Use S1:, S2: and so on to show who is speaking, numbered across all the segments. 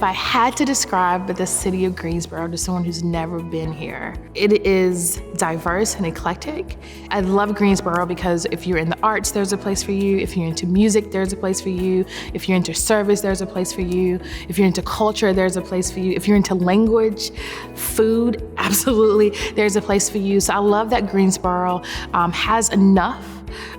S1: I had to describe the city of Greensboro to someone who's never been here, it is diverse and eclectic. I love Greensboro because if you're in the arts, there's a place for you. If you're into music, there's a place for you. If you're into service, there's a place for you. If you're into culture, there's a place for you. If you're into language, food, absolutely, there's a place for you. So I love that Greensboro has enough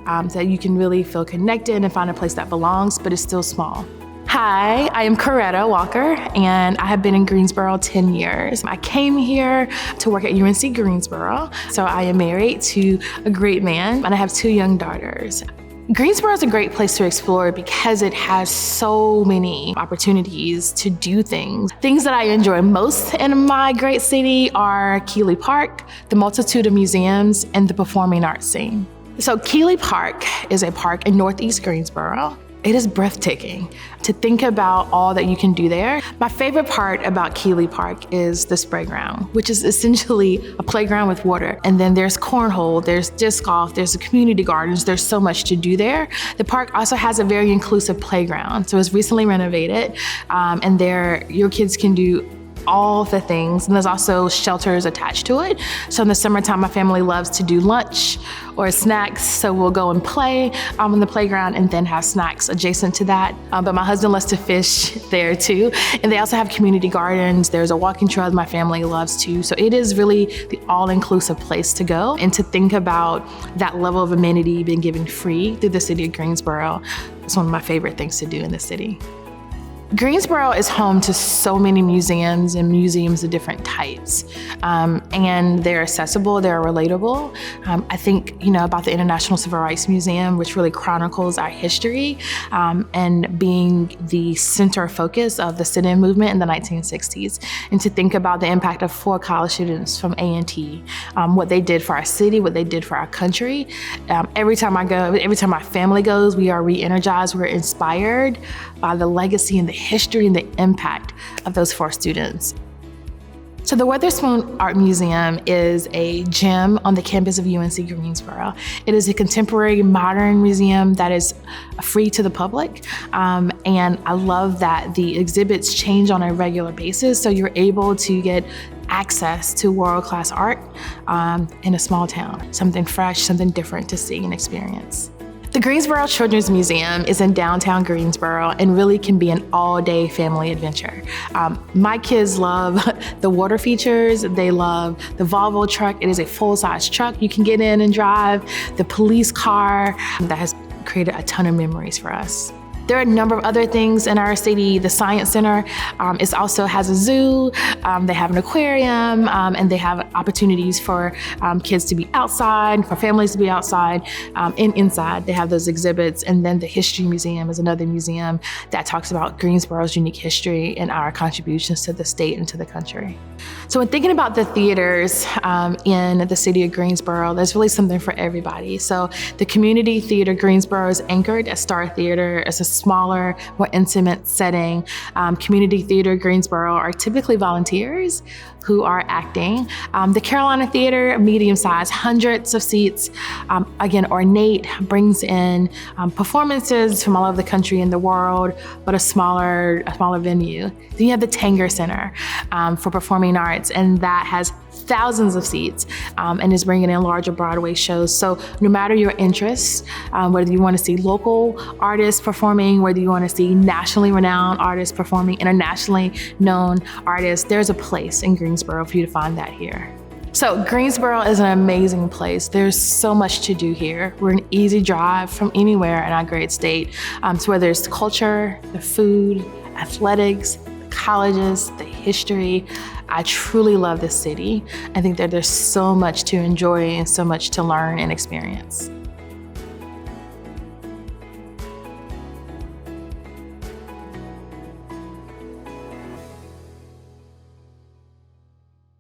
S1: that you can really feel connected and find a place that belongs, but it's still small. Hi, I am Coretta Walker, and I have been in Greensboro 10 years. I came here to work at UNC Greensboro, so I am married to a great man, and I have 2 young daughters. Greensboro is a great place to explore because it has so many opportunities to do things. Things that I enjoy most in my great city are Keeley Park, the multitude of museums, and the performing arts scene. So Keeley Park is a park in Northeast Greensboro. It is breathtaking to think about all that you can do there. My favorite part about Keeley Park is the spray ground, which is essentially a playground with water. And then there's cornhole, there's disc golf, there's the community gardens, there's so much to do there. The park also has a very inclusive playground. So it's recently renovated, and there your kids can do all the things, and there's also shelters attached to it. So in the summertime, my family loves to do lunch or snacks, so we'll go and play on the playground and then have snacks adjacent to that. But my husband loves to fish there too. And they also have community gardens. There's a walking trail that my family loves too. So it is really the all-inclusive place to go, and to think about that level of amenity being given free through the city of Greensboro. It's one of my favorite things to do in the city. Greensboro is home to so many museums and museums of different types, and they're accessible, they're relatable. I think, about the International Civil Rights Museum, which really chronicles our history, and being the center focus of the sit-in movement in the 1960s, and to think about the impact of 4 college students from A&T, what they did for our city, what they did for our country. Every time I go, every time my family goes, we are re-energized, we're inspired by the legacy and the history and the impact of those 4 students. So the Weatherspoon Art Museum is a gem on the campus of UNC Greensboro. It is a contemporary modern museum that is free to the public. And I love that the exhibits change on a regular basis, so you're able to get access to world-class art in a small town, something fresh, something different to see and experience. The Greensboro Children's Museum is in downtown Greensboro and really can be an all-day family adventure. My kids love the water features, they love the Volvo truck. It is a full-size truck you can get in and drive, the police car that has created a ton of memories for us. There are a number of other things in our city. The Science Center also has a zoo, they have an aquarium, and they have opportunities for kids to be outside, for families to be outside, and inside. They have those exhibits. And then the History Museum is another museum that talks about Greensboro's unique history and our contributions to the state and to the country. So when thinking about the theaters in the city of Greensboro, there's really something for everybody. So the Community Theater Greensboro is anchored at Star Theater. It's a smaller, more intimate setting. Community Theater Greensboro are typically volunteers who are acting. The Carolina Theater, medium-sized, hundreds of seats. Again, ornate, brings in performances from all over the country and the world, but a smaller venue. Then you have the Tanger Center for Performing Arts, and that has thousands of seats and is bringing in larger Broadway shows. So no matter your interests, whether you want to see local artists performing, whether you want to see nationally renowned artists performing, internationally known artists, there's a place in Greensboro for you to find that here. So Greensboro is an amazing place. There's so much to do here. We're an easy drive from anywhere in our great state. So whether it's culture, the food, athletics, colleges, the history, I truly love this city. I think that there's so much to enjoy and so much to learn and experience.